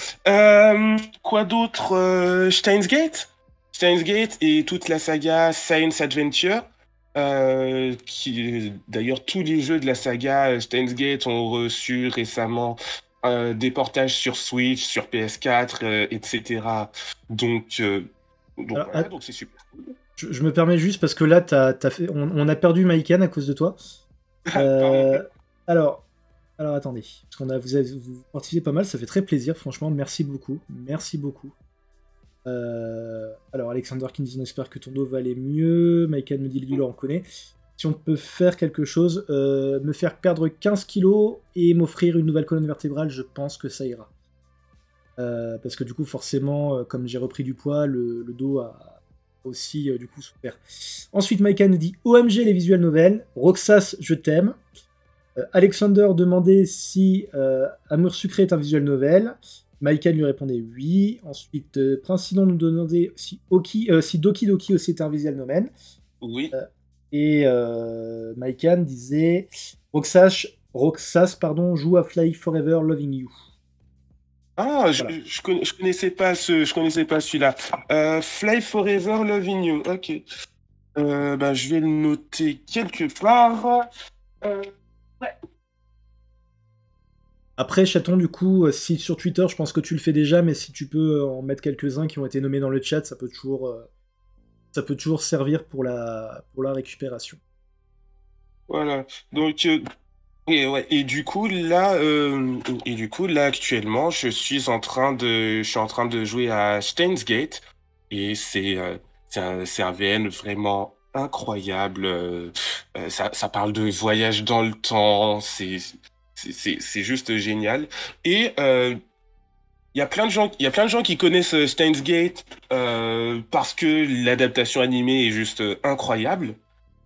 Quoi d'autre? Steins Gate? Steins Gate et toute la saga Science Adventure. D'ailleurs, tous les jeux de la saga Steins Gate ont reçu récemment des portages sur Switch, sur PS4, etc. Donc, Alors, voilà, donc c'est super cool. je me permets juste parce que là, on a perdu Maïkan à cause de toi. Pardon. Euh, alors, attendez, parce vous participez pas mal, ça fait très plaisir, franchement, merci beaucoup, merci beaucoup. Alors Alexander qui me dit on espère que ton dos va aller mieux, Maïkan me dit les douleurs on connaît. Si on peut faire quelque chose, me faire perdre 15 kilos et m'offrir une nouvelle colonne vertébrale, je pense que ça ira. Parce que du coup forcément, comme j'ai repris du poids, le dos a aussi du coup souffert. Ensuite Maïkan nous dit OMG les visual novels, Roxas je t'aime. Alexander demandait si Amour sucré est un visual novel. Maïkan lui répondait oui. Ensuite, Princidon nous demandait si Doki Doki aussi était un visual nomen. Oui. Et Maïkan disait Roxas, pardon, joue à Fly Forever Loving You. Ah, Voilà. je connaissais pas je connaissais pas celui-là. Fly Forever Loving You. Ok. Bah, je vais le noter quelque part. Ouais. Après, chaton, du coup, si sur Twitter, je pense que tu le fais déjà, mais si tu peux en mettre quelques-uns qui ont été nommés dans le chat, ça peut toujours servir pour la récupération. Voilà. Donc, et ouais. Et du coup là, actuellement, je suis en train de jouer à Steins Gate et c'est un VN vraiment incroyable. Ça parle de voyage dans le temps. C'est juste génial. Et il y a plein de gens qui connaissent Steins Gate parce que l'adaptation animée est juste incroyable.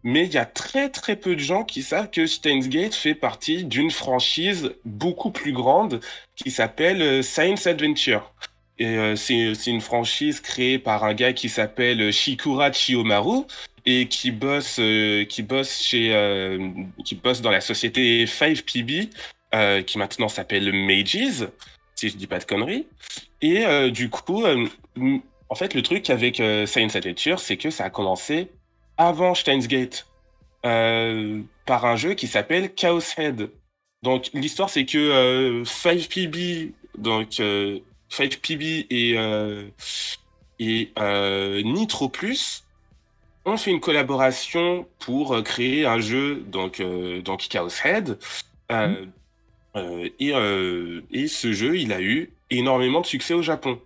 Mais il y a très très peu de gens qui savent que Steins Gate fait partie d'une franchise beaucoup plus grande qui s'appelle Science Adventure. Et c'est une franchise créée par un gars qui s'appelle Shikura Chiyomaru et qui bosse dans la société 5PB qui maintenant s'appelle Mages, si je dis pas de conneries. Et du coup, en fait, le truc avec Science Adventure, c'est que ça a commencé avant Steins Gate par un jeu qui s'appelle Chaos Head. Donc l'histoire c'est que 5PB donc 5PB et Nitro Plus ont fait une collaboration pour créer un jeu donc Chaos Head et ce jeu il a eu énormément de succès au Japon.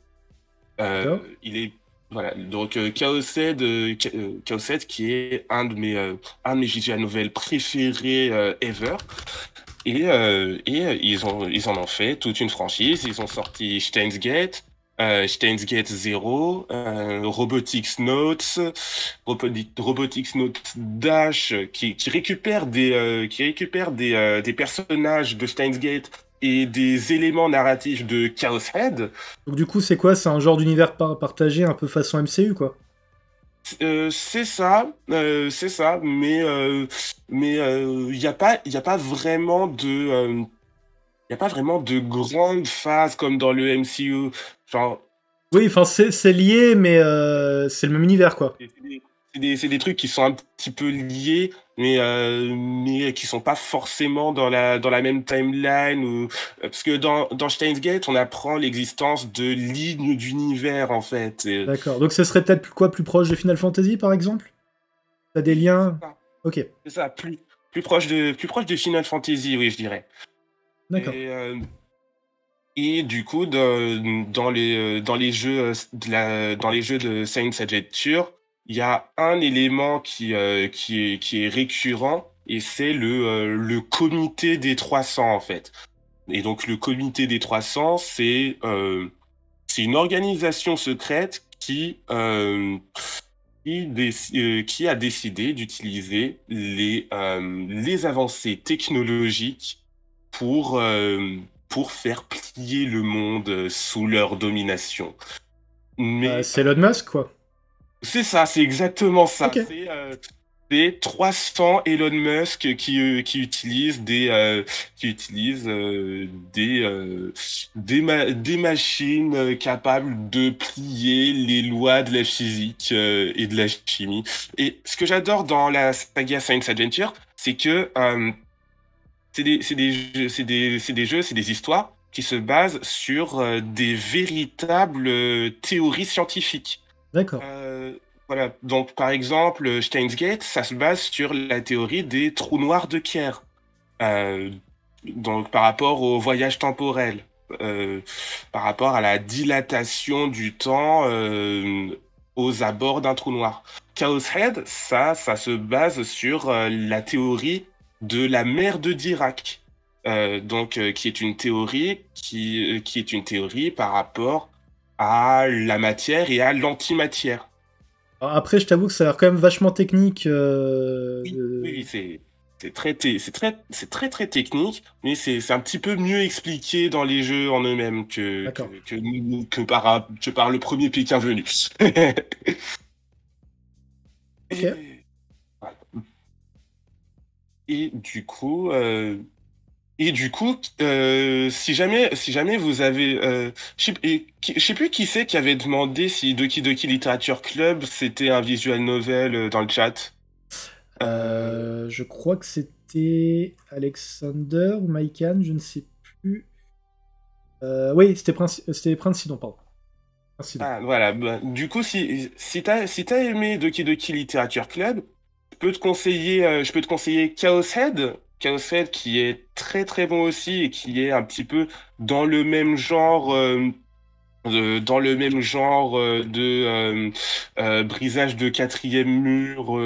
Il est voilà donc Chaos 7 qui est un de mes visual novels préférés ever et ils en ont fait toute une franchise. Ils ont sorti Steins Gate Zero, Robotics Notes, Robotics Notes Dash qui récupère des personnages de Steins Gate et des éléments narratifs de Chaos Head. Donc du coup, c'est quoi? C'est un genre d'univers partagé, un peu façon MCU, quoi. C'est ça, mais il y a pas vraiment il y a pas vraiment de grandes phases comme dans le MCU. Genre, Oui, enfin, c'est lié, mais c'est le même univers, quoi. c'est des trucs qui sont un petit peu liés, mais qui sont pas forcément dans la même timeline. Parce que dans Steins Gate, on apprend l'existence de lignes d'univers, en fait. D'accord. Donc ce serait peut-être plus proche de Final Fantasy, par exemple? T'as des liens? Ok. C'est ça, plus proche de Final Fantasy, oui, je dirais. D'accord. Et du coup, dans les jeux dans les jeux de Science Adventure, il y a un élément qui est récurrent et c'est le comité des 300 en fait. Et donc le comité des 300, c'est une organisation secrète qui a décidé d'utiliser les avancées technologiques pour faire plier le monde sous leur domination. Mais C'est Elon Musk, quoi. c'est ça, c'est exactement ça. Ok. C'est 300 Elon Musk qui utilisent des machines capables de plier les lois de la physique et de la chimie. Et ce que j'adore dans la saga Science Adventure, c'est que c'est des histoires qui se basent sur des véritables théories scientifiques. D'accord. Voilà. Donc, par exemple, Steins Gate, ça se base sur la théorie des trous noirs de Kerr. Donc, par rapport au voyage temporel, par rapport à la dilatation du temps aux abords d'un trou noir. Chaos Head, ça se base sur la théorie de la mer de Dirac. Qui est une théorie qui est une théorie par rapport à la matière et à l'antimatière. Alors après, je t'avoue que ça a l'air quand même vachement technique. Oui, oui, c'est très très technique, mais c'est un petit peu mieux expliqué dans les jeux en eux-mêmes D'accord. que par le premier Pékin venu. Ok. Et, voilà. Et du coup, euh, si jamais vous avez, je sais plus qui c'est qui avait demandé si Doki Doki Literature Club c'était un visual novel dans le chat. Euh, Je crois que c'était Alexander ou Maikan, je ne sais plus. Oui, c'était Prince Sidon, pardon. Prince Sidon. ah voilà, bah, du coup si t'as aimé Doki Doki Literature Club, je peux te conseiller Chaos Head. Chaos Head qui est très très bon aussi et qui est un petit peu dans le même genre. Dans le même genre brisage de quatrième mur,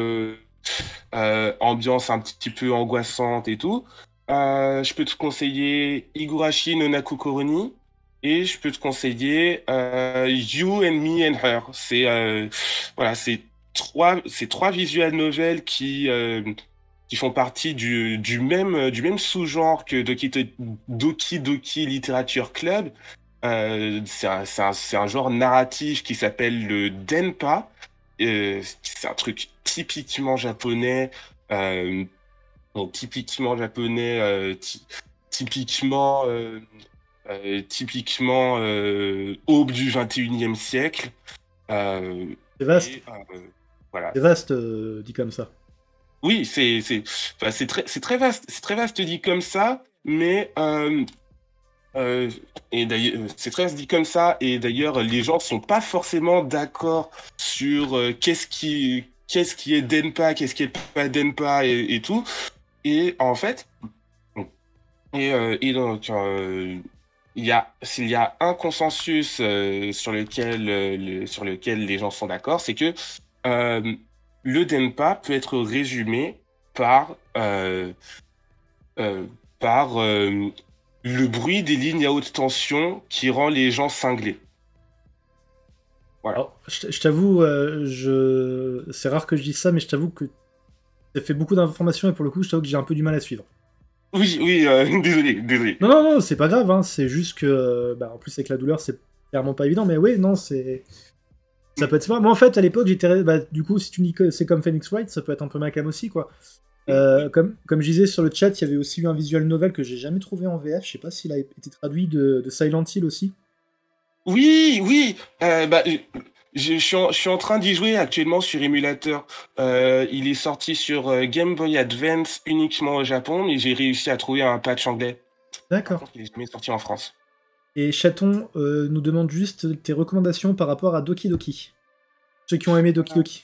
ambiance un petit peu angoissante et tout. Je peux te conseiller Higurashi no Naku Koroni et je peux te conseiller You and Me and Her. Voilà, c'est trois visual novels qui font partie du même sous-genre que Doki Doki Literature Club. C'est un genre narratif qui s'appelle le Denpa. C'est un truc euh, typiquement japonais, typiquement, typiquement aube du 21e siècle. Euh, C'est vaste. et voilà. C'est vaste, dit comme ça. Oui, enfin, c'est très vaste dit comme ça, mais et d'ailleurs, c'est très dit comme ça, et d'ailleurs, les gens sont pas forcément d'accord sur qu'est-ce qui est Denpa, qu'est-ce qui est pas Denpa et tout. Et en fait, et donc, s'il y a un consensus sur lequel les gens sont d'accord, c'est que euh, le Denpa peut être résumé par, euh, par le bruit des lignes à haute tension qui rend les gens cinglés. Voilà. Alors, je t'avoue, c'est rare que je dise ça, mais je t'avoue que ça fait beaucoup d'informations et pour le coup, je t'avoue que j'ai un peu du mal à suivre. Oui, oui, désolé, désolé. Non, non, non, c'est pas grave, hein, c'est juste que, bah, en plus avec la douleur, c'est clairement pas évident, mais oui, non, ça peut être sympa. Moi, en fait, à l'époque, bah, du coup, si tu me dis que c'est comme Phoenix Wright, ça peut être un peu ma cam aussi, quoi. Comme je disais sur le chat, il y avait aussi eu un visual novel que j'ai jamais trouvé en VF, je sais pas s'il a été traduit de Silent Hill aussi. Oui, oui. Je suis en train d'y jouer actuellement sur émulateur. Il est sorti sur Game Boy Advance uniquement au Japon, mais j'ai réussi à trouver un patch anglais. Par D'accord. contre, il est jamais sorti en France. Et Chaton nous demande juste tes recommandations par rapport à Doki Doki. Ceux qui ont aimé Doki Doki.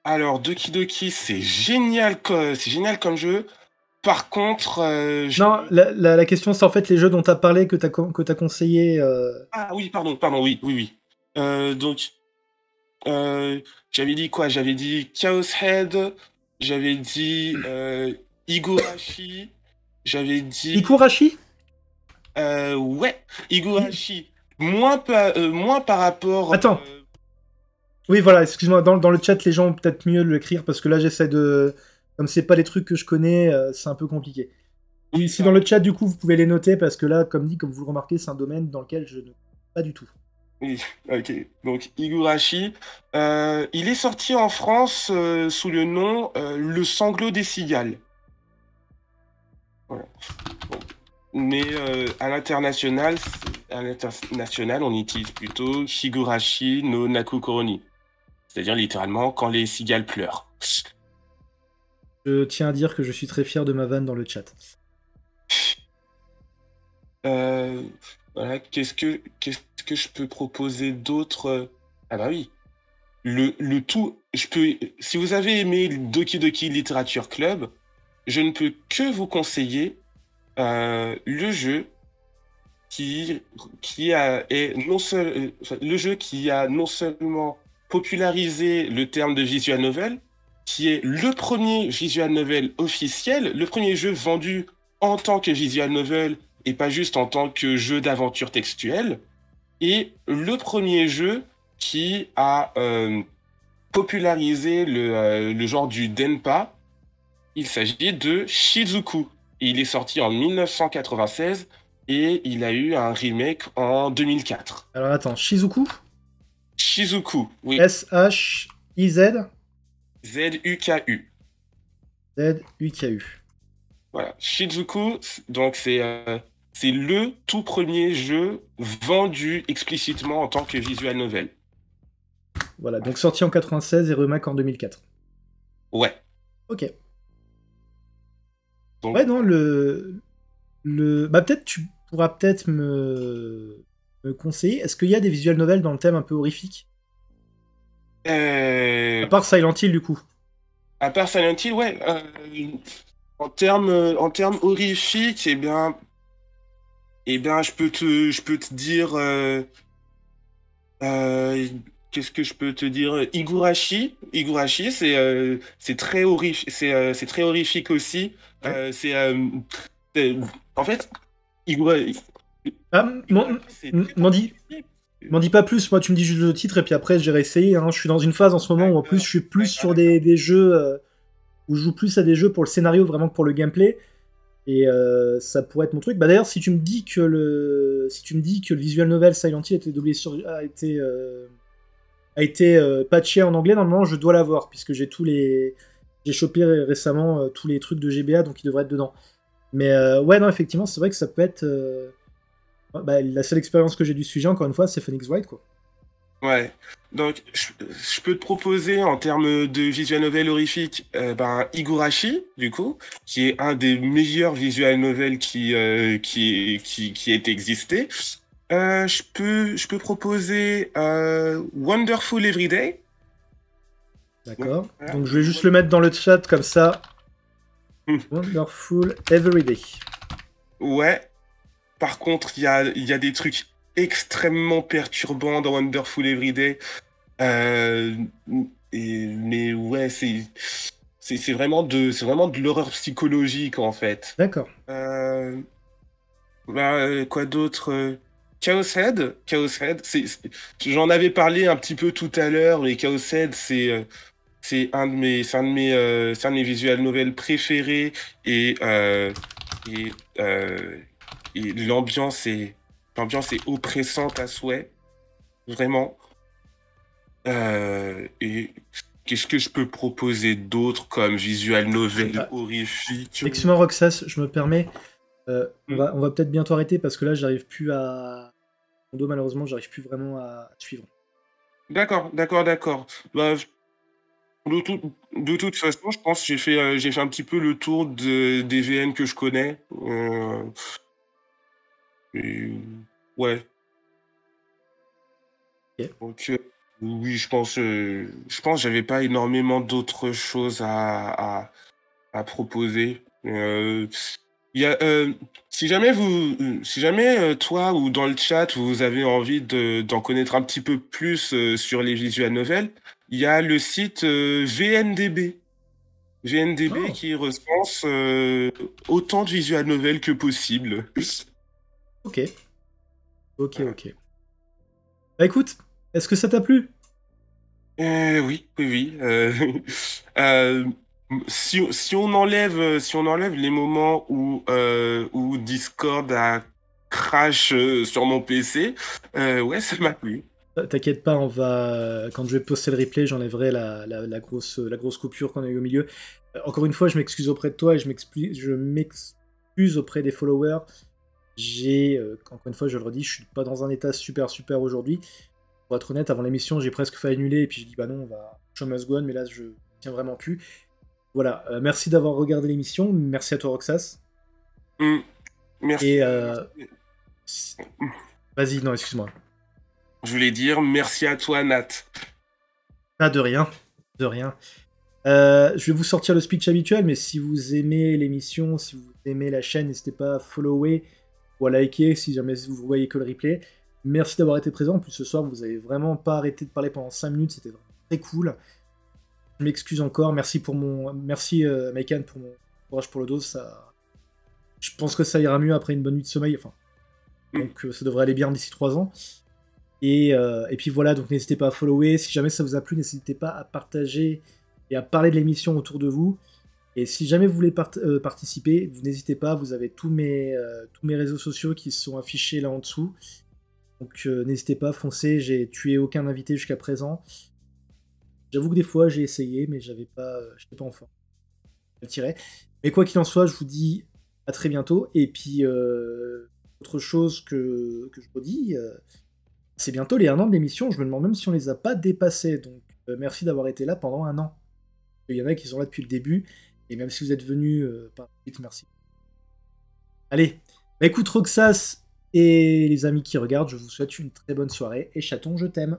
Alors, Doki Doki, c'est génial comme jeu. Par contre, Non, la question c'est en fait les jeux dont tu as parlé, que t'as conseillé. ah oui, pardon, oui, oui, oui. Donc, euh, j'avais dit quoi? J'avais dit Chaos Head, j'avais dit Higurashi, j'avais dit... Ikurashi. Ouais, Higurashi. Moins par rapport... Attends. Oui, voilà, excuse-moi, dans le chat, les gens ont peut-être mieux de l'écrire parce que là, j'essaie de. Comme c'est pas les trucs que je connais, c'est un peu compliqué. oui, Si dans le chat, du coup, vous pouvez les noter parce que là, comme dit, comme vous le remarquez, c'est un domaine dans lequel je ne pas du tout. oui, ok. Donc, Higurashi. Il est sorti en France sous le nom Le Sanglot des Cigales. Voilà. Bon. Mais à l'international, on utilise plutôt Higurashi no Naku Koroni. C'est-à-dire littéralement quand les cigales pleurent. Je tiens à dire que je suis très fier de ma vanne dans le chat. Euh, voilà, qu'est-ce que je peux proposer d'autre? Ah bah oui, le tout, si vous avez aimé Doki Doki Literature Club, je ne peux que vous conseiller le jeu le jeu qui a non seulement popularisé le terme de visual novel, qui est le premier visual novel officiel, le premier jeu vendu en tant que visual novel et pas juste en tant que jeu d'aventure textuelle, et le premier jeu qui a popularisé le genre du Denpa il s'agit de Shizuku. Il est sorti en 1996 et il a eu un remake en 2004. Alors attends, Shizuku? Shizuku, oui. S-H-I-Z? Z-U-K-U. Z-U-K-U. Voilà. Shizuku, donc c'est le tout premier jeu vendu explicitement en tant que visual novel. Voilà, donc sorti en 96 et remake en 2004. Ouais. Ok. Donc, Ouais, non, bah peut-être tu pourras peut-être me conseiller. Est-ce qu'il y a des visual novels dans le thème un peu horrifique? À part Silent Hill, du coup. À part Silent Hill, ouais. En termes horrifiques, je peux te dire, qu'est-ce que je peux te dire? Higurashi. Higurashi, c'est très c'est très horrifique aussi. Ouais. En fait, Higurashi, Ah, c'est très m'en dis, particulier. m'en dis pas plus, moi tu me dis juste le titre et puis après j'irai essayer. Hein. Je suis dans une phase en ce moment où en plus je suis plus sur des jeux où je joue plus à des jeux pour le scénario vraiment que pour le gameplay. Et ça pourrait être mon truc. Bah d'ailleurs, si tu me dis que le visual novel Silent Hill a été patché en anglais, normalement je dois l'avoir puisque j'ai chopé récemment tous les trucs de GBA, donc il devrait être dedans. Mais ouais, non, effectivement, c'est vrai que ça peut être bah, la seule expérience que j'ai du sujet, encore une fois, c'est Phoenix Wright, quoi. Ouais. Donc, je peux te proposer en termes de visual novel horrifique, Higurashi, du coup, qui est un des meilleurs visual novels qui ait existé. Je peux proposer Wonderful Everyday. D'accord. Voilà. Donc je vais juste le mettre dans le chat comme ça. Wonderful Everyday. Ouais. Par contre, il y a des trucs extrêmement perturbants dans Wonderful Everyday. Mais ouais, c'est vraiment de l'horreur psychologique en fait. D'accord. Quoi d'autre? Chaos Head, j'en avais parlé un petit peu tout à l'heure, mais Chaos Head, c'est un de mes visual novels préférés et et, euh, et l'ambiance est oppressante à souhait, vraiment. Et qu'est-ce que je peux proposer d'autre comme visual novel horrifique? Excuse-moi, Roxas, je me permets. On va peut-être bientôt arrêter parce que là, j'arrive plus à. Mon dos, malheureusement, j'arrive plus vraiment à suivre. D'accord. Bah, de toute façon, je pense que j'ai fait un petit peu le tour des VN que je connais. Et ouais. Ok. Donc, oui, je pense que j'avais pas énormément d'autres choses à proposer. Il y a, si jamais toi ou dans le chat vous avez envie d'en connaître un petit peu plus sur les visual novels, il y a le site VNDB. VNDB Oh. qui recense autant de visual novels que possible. Ok. Ok. Bah écoute, est-ce que ça t'a plu? Oui. Euh, si on enlève les moments où Discord a crash sur mon PC, ouais, ça m'a plu. T'inquiète pas, quand je vais poster le replay, j'enlèverai la grosse coupure qu'on a eu au milieu. Encore une fois, je m'excuse auprès de toi et je m'excuse auprès des followers. Encore une fois, je le redis, je suis pas dans un état super aujourd'hui. Pour être honnête, avant l'émission, j'ai presque fait annuler et puis j'ai dit bah non, on va show must go on, mais là, je tiens vraiment plus. Voilà, merci d'avoir regardé l'émission. Merci à toi, Roxas. Merci. Et vas-y, non, excuse-moi. Je voulais dire merci à toi, Nat. Ah, de rien. Je vais vous sortir le speech habituel, mais si vous aimez l'émission, si vous aimez la chaîne, n'hésitez pas à follower ou à liker si jamais vous voyez que le replay. Merci d'avoir été présent. En plus, ce soir, vous avez vraiment pas arrêté de parler pendant 5 minutes. C'était vraiment très cool. Je m'excuse encore. Merci Maikan pour mon courage pour le dos. Je pense que ça ira mieux après une bonne nuit de sommeil. Enfin, donc ça devrait aller bien d'ici 3 ans. Et puis voilà, donc n'hésitez pas à follower. Si jamais ça vous a plu, n'hésitez pas à partager et à parler de l'émission autour de vous. Et si jamais vous voulez participer, vous n'hésitez pas, vous avez tous mes réseaux sociaux qui sont affichés là en dessous. Donc n'hésitez pas, foncez, j'ai tué aucun invité jusqu'à présent. J'avoue que des fois j'ai essayé, mais j'étais pas en forme. Je le tirais. Mais quoi qu'il en soit, je vous dis à très bientôt. Et puis, autre chose que je vous dis, c'est bientôt les 1 an de l'émission. Je me demande même si on les a pas dépassés. Donc, merci d'avoir été là pendant 1 an. Il y en a qui sont là depuis le début. Et même si vous êtes venus par la suite, merci. Allez, bah écoute Roxas et les amis qui regardent, je vous souhaite une très bonne soirée. Et chaton, je t'aime.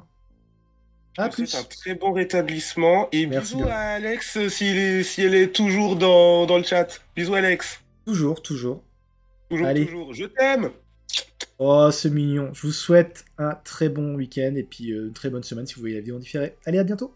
À plus. C'est un très bon rétablissement. Et Merci bisous bien. à Alex si elle est toujours dans le chat. Bisous Alex. Toujours. Toujours, Allez. toujours. Je t'aime. Oh, c'est mignon. Je vous souhaite un très bon week-end et puis une très bonne semaine si vous voyez la vidéo en différé. Allez, à bientôt.